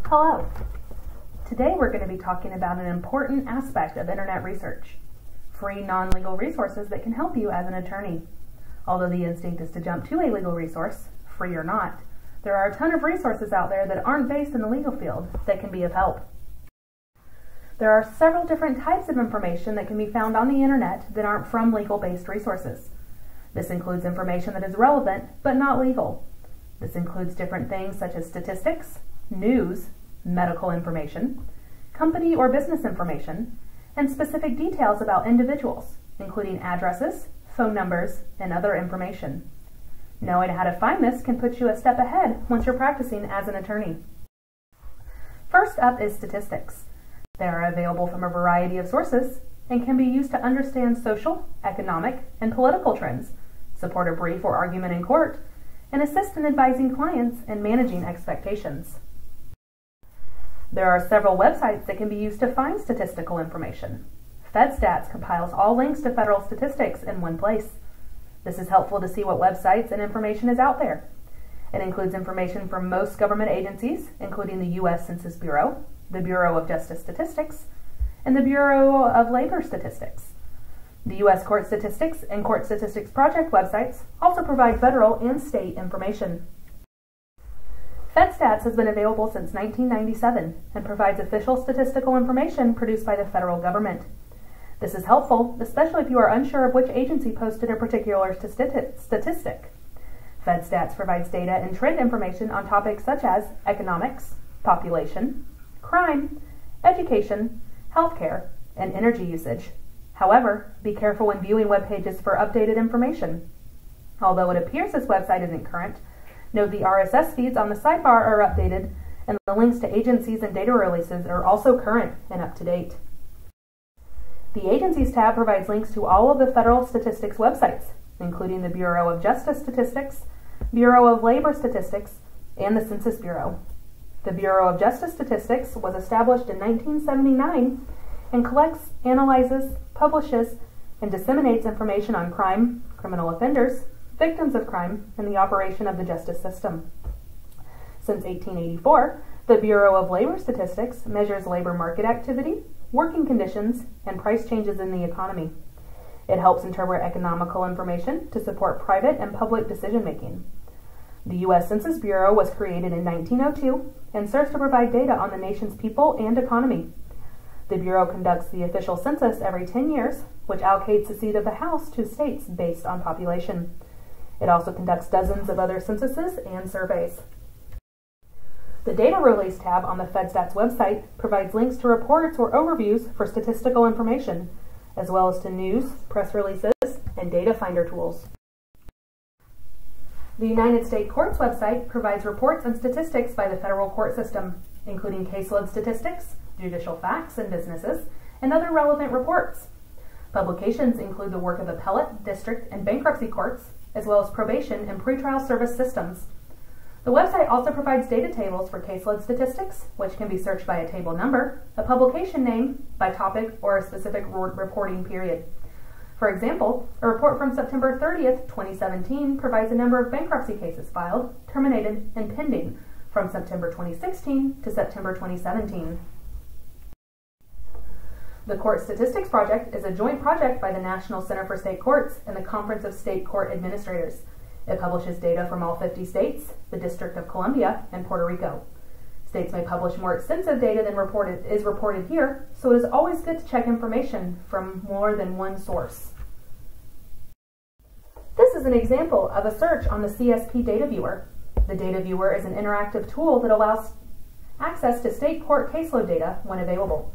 Hello. Today we're going to be talking about an important aspect of internet research, free non-legal resources that can help you as an attorney. Although the instinct is to jump to a legal resource, free or not, there are a ton of resources out there that aren't based in the legal field that can be of help. There are several different types of information that can be found on the internet that aren't from legal-based resources. This includes information that is relevant but not legal. This includes different things such as statistics, news, medical information, company or business information, and specific details about individuals, including addresses, phone numbers, and other information. Knowing how to find this can put you a step ahead once you're practicing as an attorney. First up is statistics. They are available from a variety of sources and can be used to understand social, economic, and political trends, support a brief or argument in court, and assist in advising clients and managing expectations. There are several websites that can be used to find statistical information. FedStats compiles all links to federal statistics in one place. This is helpful to see what websites and information is out there. It includes information from most government agencies, including the U.S. Census Bureau, the Bureau of Justice Statistics, and the Bureau of Labor Statistics. The U.S. Court Statistics and Court Statistics Project websites also provide federal and state information. FedStats has been available since 1997 and provides official statistical information produced by the federal government. This is helpful, especially if you are unsure of which agency posted a particular statistic. FedStats provides data and trend information on topics such as economics, population, crime, education, healthcare, and energy usage. However, be careful when viewing web pages for updated information. Although it appears this website isn't current, note the RSS feeds on the sidebar are updated, and the links to agencies and data releases are also current and up to date. The Agencies tab provides links to all of the federal statistics websites, including the Bureau of Justice Statistics, Bureau of Labor Statistics, and the Census Bureau. The Bureau of Justice Statistics was established in 1979 and collects, analyzes, publishes, and disseminates information on crime, criminal offenders, victims of crime, and the operation of the justice system. Since 1884, the Bureau of Labor Statistics measures labor market activity, working conditions, and price changes in the economy. It helps interpret economical information to support private and public decision-making. The U.S. Census Bureau was created in 1902 and serves to provide data on the nation's people and economy. The Bureau conducts the official census every 10 years, which allocates the seat of the House to states based on population. It also conducts dozens of other censuses and surveys. The Data Release tab on the FedStats website provides links to reports or overviews for statistical information, as well as to news, press releases, and data finder tools. The United States Courts website provides reports and statistics by the federal court system, including caseload statistics, judicial facts and businesses, and other relevant reports. Publications include the work of appellate, district, and bankruptcy courts, as well as probation and pretrial service systems. The website also provides data tables for caseload statistics, which can be searched by a table number, a publication name, by topic, or a specific reporting period. For example, a report from September 30th, 2017 provides a number of bankruptcy cases filed, terminated, and pending from September 2016 to September 2017. The Court Statistics Project is a joint project by the National Center for State Courts and the Conference of State Court Administrators. It publishes data from all 50 states, the District of Columbia, and Puerto Rico. States may publish more extensive data than is reported here, so it is always good to check information from more than one source. This is an example of a search on the CSP Data Viewer. The Data Viewer is an interactive tool that allows access to state court caseload data when available.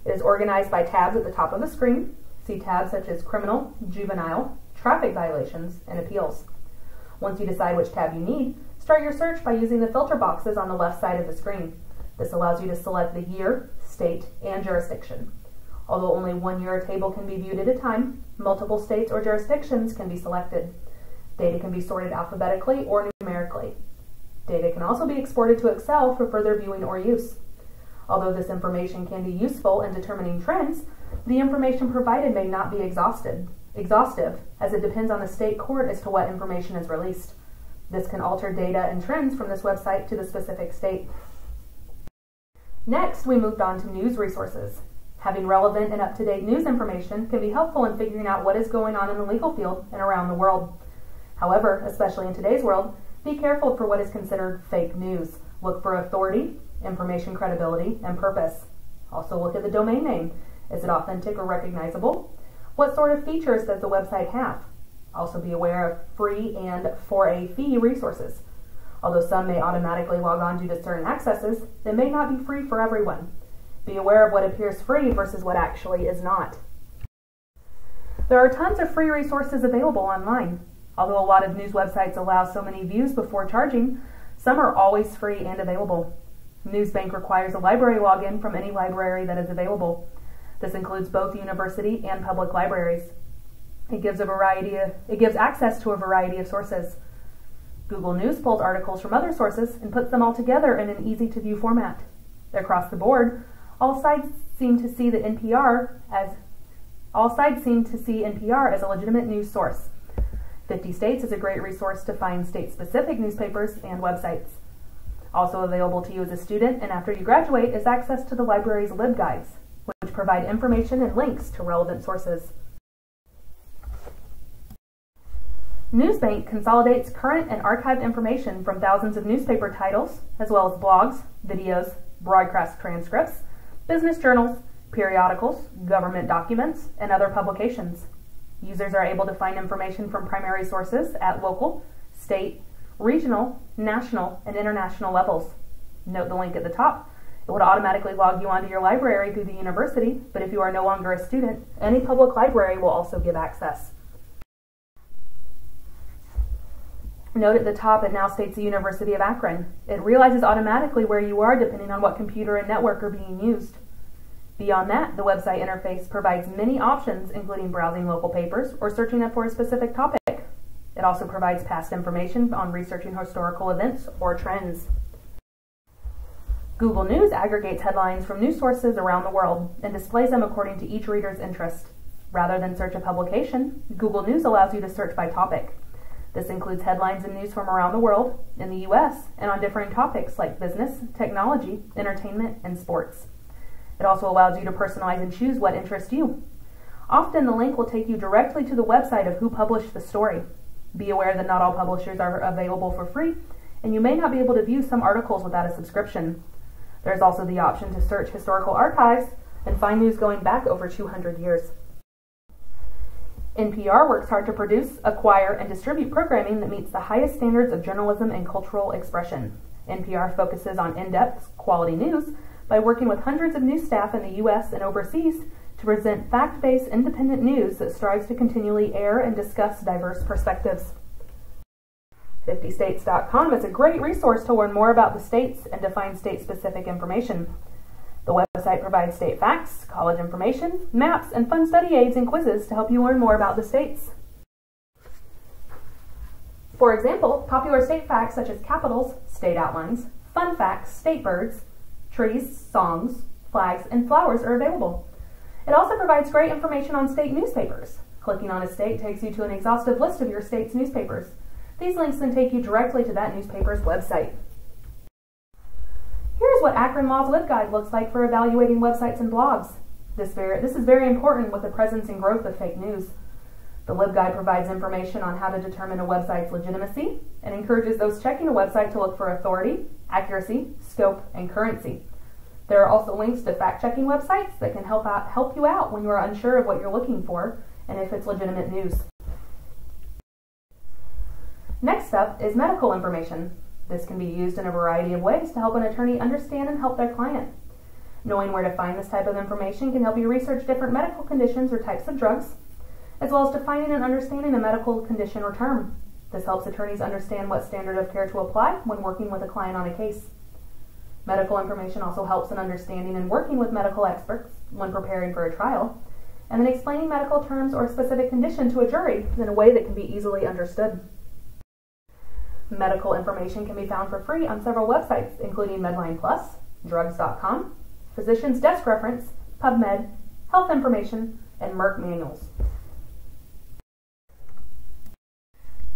It is organized by tabs at the top of the screen. See tabs such as criminal, juvenile, traffic violations, and appeals. Once you decide which tab you need, start your search by using the filter boxes on the left side of the screen. This allows you to select the year, state, and jurisdiction. Although only one year table can be viewed at a time, multiple states or jurisdictions can be selected. Data can be sorted alphabetically or numerically. Data can also be exported to Excel for further viewing or use. Although this information can be useful in determining trends, the information provided may not be exhaustive, as it depends on the state court as to what information is released. This can alter data and trends from this website to the specific state. Next, we moved on to news resources. Having relevant and up-to-date news information can be helpful in figuring out what is going on in the legal field and around the world. However, especially in today's world, be careful for what is considered fake news. Look for authority, information credibility, and purpose. Also look at the domain name. Is it authentic or recognizable? What sort of features does the website have? Also be aware of free and for a fee resources. Although some may automatically log on due to certain accesses, they may not be free for everyone. Be aware of what appears free versus what actually is not. There are tons of free resources available online. Although a lot of news websites allow so many views before charging, some are always free and available. Newsbank requires a library login from any library that is available. This includes both university and public libraries. It gives access to a variety of sources. Google News pulls articles from other sources and puts them all together in an easy-to-view format. Across the board, all sides seem to see NPR as a legitimate news source. 50 States is a great resource to find state-specific newspapers and websites. Also available to you as a student and after you graduate is access to the library's LibGuides, which provide information and links to relevant sources. Newsbank consolidates current and archived information from thousands of newspaper titles, as well as blogs, videos, broadcast transcripts, business journals, periodicals, government documents, and other publications. Users are able to find information from primary sources at local, state, regional, national, and international levels. Note the link at the top. It would automatically log you onto your library through the university, but if you are no longer a student, any public library will also give access. Note at the top it now states the University of Akron. It realizes automatically where you are depending on what computer and network are being used. Beyond that, the website interface provides many options, including browsing local papers or searching up for a specific topic. It also provides past information on researching historical events or trends. Google News aggregates headlines from news sources around the world and displays them according to each reader's interest. Rather than search a publication, Google News allows you to search by topic. This includes headlines and news from around the world, in the U.S., and on differing topics like business, technology, entertainment, and sports. It also allows you to personalize and choose what interests you. Often the link will take you directly to the website of who published the story. Be aware that not all publishers are available for free, and you may not be able to view some articles without a subscription. There's also the option to search historical archives and find news going back over 200 years. NPR works hard to produce, acquire, and distribute programming that meets the highest standards of journalism and cultural expression. NPR focuses on in-depth, quality news by working with hundreds of news staff in the U.S. and overseas to present fact-based, independent news that strives to continually air and discuss diverse perspectives. 50states.com is a great resource to learn more about the states and to find state-specific information. The website provides state facts, college information, maps, and fun study aids and quizzes to help you learn more about the states. For example, popular state facts such as capitals, state outlines, fun facts, state birds, trees, songs, flags, and flowers are available. It also provides great information on state newspapers. Clicking on a state takes you to an exhaustive list of your state's newspapers. These links then take you directly to that newspaper's website. Here's what Akron Law's LibGuide looks like for evaluating websites and blogs. This is very important with the presence and growth of fake news. The LibGuide provides information on how to determine a website's legitimacy and encourages those checking a website to look for authority, accuracy, scope, and currency. There are also links to fact-checking websites that can help you out when you are unsure of what you're looking for and if it's legitimate news. Next up is medical information. This can be used in a variety of ways to help an attorney understand and help their client. Knowing where to find this type of information can help you research different medical conditions or types of drugs, as well as defining and understanding a medical condition or term. This helps attorneys understand what standard of care to apply when working with a client on a case. Medical information also helps in understanding and working with medical experts when preparing for a trial, and then explaining medical terms or a specific condition to a jury in a way that can be easily understood. Medical information can be found for free on several websites, including Medline Plus, Drugs.com, Physician's Desk Reference, PubMed, Health Information, and Merck Manuals.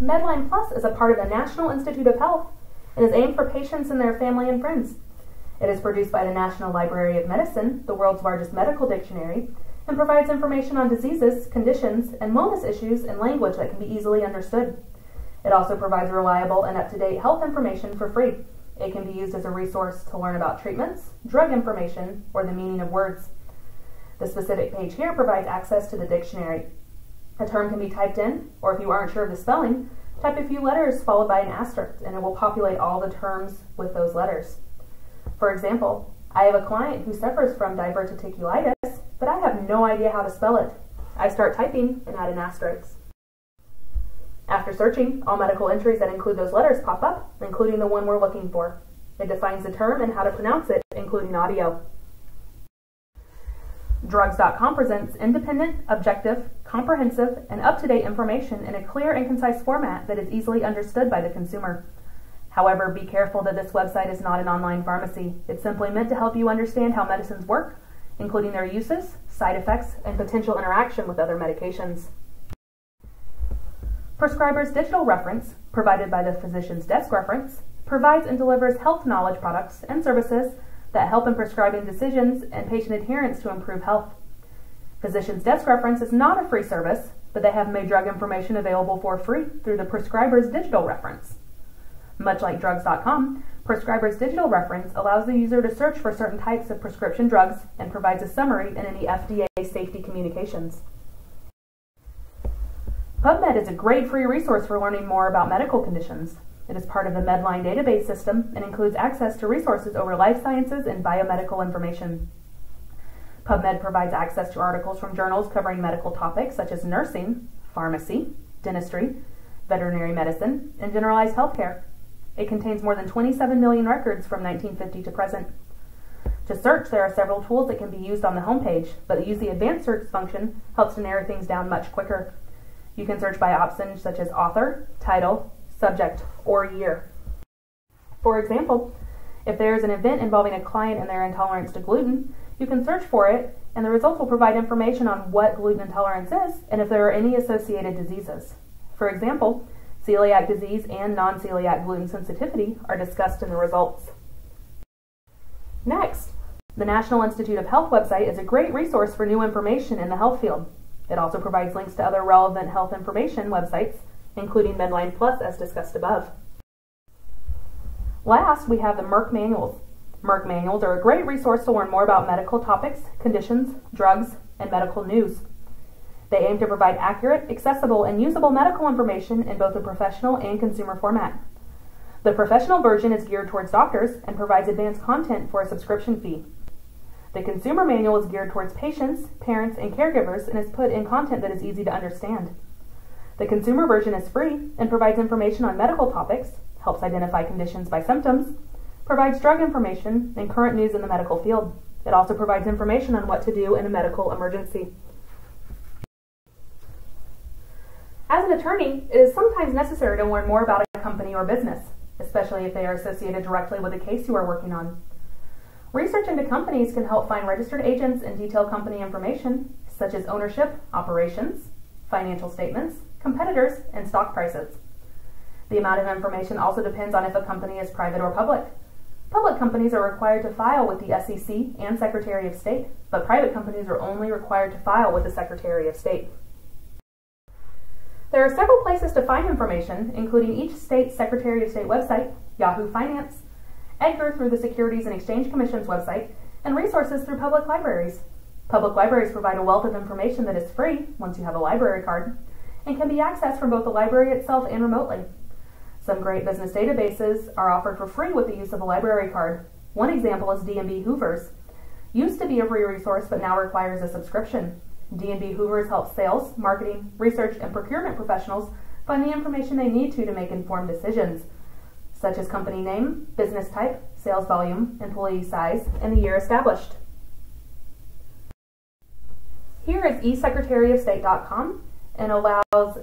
Medline Plus is a part of the National Institute of Health and is aimed for patients and their family and friends. It is produced by the National Library of Medicine, the world's largest medical dictionary, and provides information on diseases, conditions, and wellness issues in language that can be easily understood. It also provides reliable and up-to-date health information for free. It can be used as a resource to learn about treatments, drug information, or the meaning of words. The specific page here provides access to the dictionary. A term can be typed in, or if you aren't sure of the spelling, type a few letters followed by an asterisk, and it will populate all the terms with those letters. For example, I have a client who suffers from diverticulitis, but I have no idea how to spell it. I start typing and add an asterisk. After searching, all medical entries that include those letters pop up, including the one we're looking for. It defines the term and how to pronounce it, including audio. Drugs.com presents independent, objective, comprehensive, and up-to-date information in a clear and concise format that is easily understood by the consumer. However, be careful that this website is not an online pharmacy. It's simply meant to help you understand how medicines work, including their uses, side effects, and potential interaction with other medications. Prescriber's Digital Reference, provided by the Physician's Desk Reference, provides and delivers health knowledge products and services that help in prescribing decisions and patient adherence to improve health. Physician's Desk Reference is not a free service, but they have made drug information available for free through the Prescriber's Digital Reference. Much like Drugs.com, Prescriber's Digital Reference allows the user to search for certain types of prescription drugs and provides a summary in any FDA safety communications. PubMed is a great free resource for learning more about medical conditions. It is part of the Medline database system and includes access to resources over life sciences and biomedical information. PubMed provides access to articles from journals covering medical topics such as nursing, pharmacy, dentistry, veterinary medicine, and generalized healthcare. It contains more than 27 million records from 1950 to present. To search, there are several tools that can be used on the homepage, but use the advanced search function helps to narrow things down much quicker. You can search by options such as author, title, subject, or year. For example, if there is an event involving a client and their intolerance to gluten, you can search for it, and the results will provide information on what gluten intolerance is and if there are any associated diseases. For example, celiac disease and non-celiac gluten sensitivity are discussed in the results. Next, the National Institute of Health website is a great resource for new information in the health field. It also provides links to other relevant health information websites, including Medline Plus as discussed above. Last, we have the Merck Manuals. Merck Manuals are a great resource to learn more about medical topics, conditions, drugs, and medical news. They aim to provide accurate, accessible, and usable medical information in both a professional and consumer format. The professional version is geared towards doctors and provides advanced content for a subscription fee. The consumer manual is geared towards patients, parents, and caregivers and is put in content that is easy to understand. The consumer version is free and provides information on medical topics, helps identify conditions by symptoms, provides drug information and current news in the medical field. It also provides information on what to do in a medical emergency. As an attorney, it is sometimes necessary to learn more about a company or business, especially if they are associated directly with a case you are working on. Research into companies can help find registered agents and detail company information, such as ownership, operations, financial statements, competitors, and stock prices. The amount of information also depends on if a company is private or public. Public companies are required to file with the SEC and Secretary of State, but private companies are only required to file with the Secretary of State. There are several places to find information, including each state's Secretary of State website, Yahoo Finance, EDGAR through the Securities and Exchange Commission's website, and resources through public libraries. Public libraries provide a wealth of information that is free once you have a library card, and can be accessed from both the library itself and remotely. Some great business databases are offered for free with the use of a library card. One example is D&B Hoovers. Used to be a free resource, but now requires a subscription. D&B Hoovers helps sales, marketing, research, and procurement professionals find the information they need to make informed decisions, such as company name, business type, sales volume, employee size, and the year established. Here is eSecretaryofState.com and allows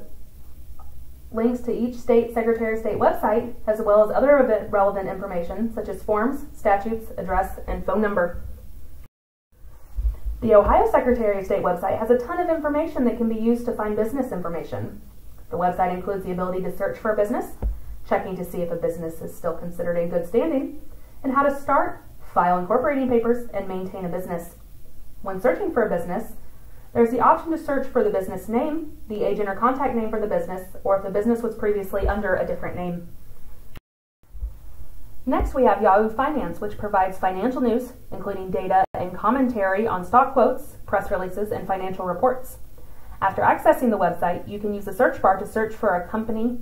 links to each state Secretary of State website, as well as other relevant information such as forms, statutes, address, and phone number. The Ohio Secretary of State website has a ton of information that can be used to find business information. The website includes the ability to search for a business, checking to see if a business is still considered in good standing, and how to start, file incorporating papers, and maintain a business. When searching for a business, there's the option to search for the business name, the agent or contact name for the business, or if the business was previously under a different name. Next, we have Yahoo Finance, which provides financial news, including data and commentary on stock quotes, press releases, and financial reports. After accessing the website, you can use the search bar to search for a company.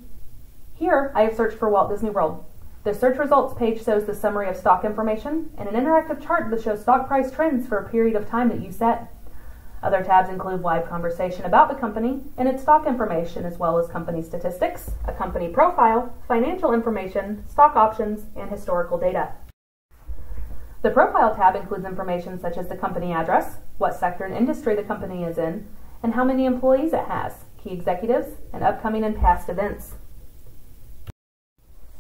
Here, I have searched for Walt Disney World. The search results page shows the summary of stock information and an interactive chart that shows stock price trends for a period of time that you set. Other tabs include live conversation about the company and its stock information, as well as company statistics, a company profile, financial information, stock options, and historical data. The Profile tab includes information such as the company address, what sector and industry the company is in, and how many employees it has, key executives, and upcoming and past events.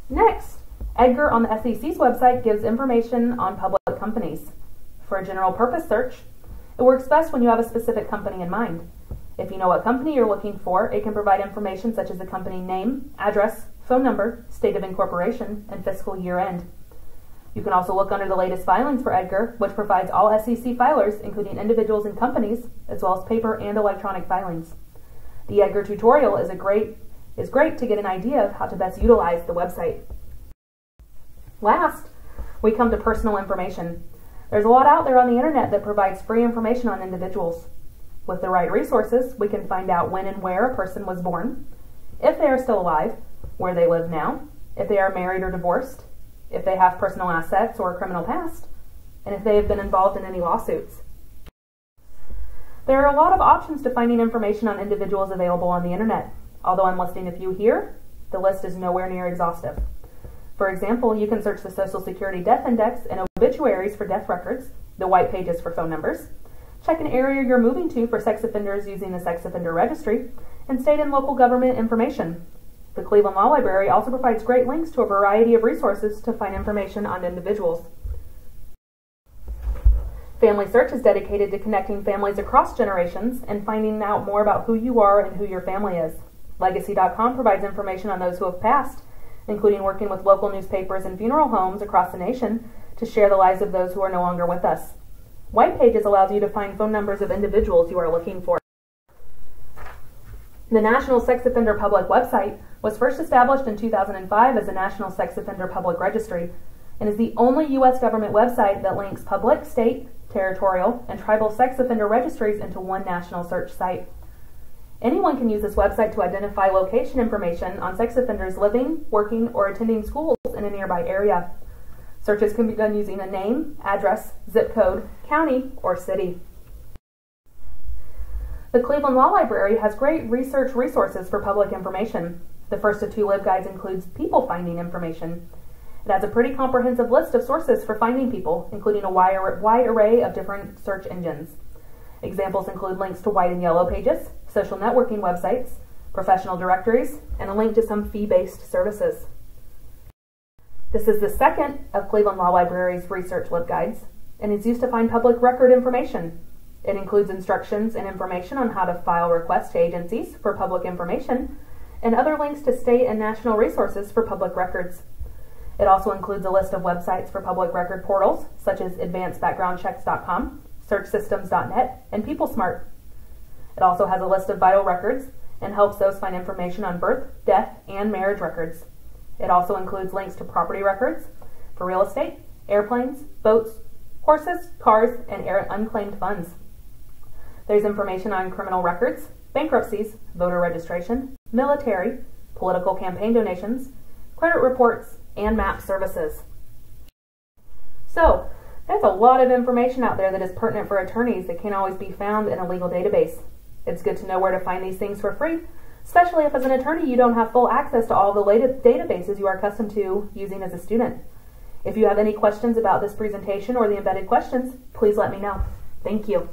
Next, Edgar on the SEC's website gives information on public companies. For a general purpose search, it works best when you have a specific company in mind. If you know what company you're looking for, it can provide information such as the company name, address, phone number, state of incorporation, and fiscal year end. You can also look under the latest filings for Edgar, which provides all SEC filers, including individuals and companies, as well as paper and electronic filings. The Edgar tutorial is great to get an idea of how to best utilize the website. Last, we come to personal information. There's a lot out there on the internet that provides free information on individuals. With the right resources, we can find out when and where a person was born, if they are still alive, where they live now, if they are married or divorced, if they have personal assets or a criminal past, and if they have been involved in any lawsuits. There are a lot of options to finding information on individuals available on the internet. Although I'm listing a few here, the list is nowhere near exhaustive. For example, you can search the Social Security Death Index and obituaries for death records, the white pages for phone numbers, check an area you're moving to for sex offenders using the Sex Offender Registry, and state and local government information. The Cleveland Law Library also provides great links to a variety of resources to find information on individuals. Family Search is dedicated to connecting families across generations and finding out more about who you are and who your family is. Legacy.com provides information on those who have passed, including working with local newspapers and funeral homes across the nation to share the lives of those who are no longer with us. White Pages allows you to find phone numbers of individuals you are looking for. The National Sex Offender Public website was first established in 2005 as the National Sex Offender Public Registry and is the only U.S. government website that links public, state, territorial, and tribal sex offender registries into one national search site. Anyone can use this website to identify location information on sex offenders living, working, or attending schools in a nearby area. Searches can be done using a name, address, zip code, county, or city. The Cleveland Law Library has great research resources for public information. The first of two LibGuides includes people finding information. It has a pretty comprehensive list of sources for finding people, including a wide array of different search engines. Examples include links to white and yellow pages, social networking websites, professional directories, and a link to some fee-based services. This is the second of Cleveland Law Library's research LibGuides, and is used to find public record information. It includes instructions and information on how to file requests to agencies for public information, and other links to state and national resources for public records. It also includes a list of websites for public record portals, such as advancedbackgroundchecks.com, searchsystems.net, and PeopleSmart. It also has a list of vital records and helps those find information on birth, death, and marriage records. It also includes links to property records for real estate, airplanes, boats, horses, cars, and unclaimed funds. There's information on criminal records, bankruptcies, voter registration, military, political campaign donations, credit reports, and map services. So, there's a lot of information out there that is pertinent for attorneys that can't always be found in a legal database. It's good to know where to find these things for free, especially if as an attorney you don't have full access to all the latest databases you are accustomed to using as a student. If you have any questions about this presentation or the embedded questions, please let me know. Thank you.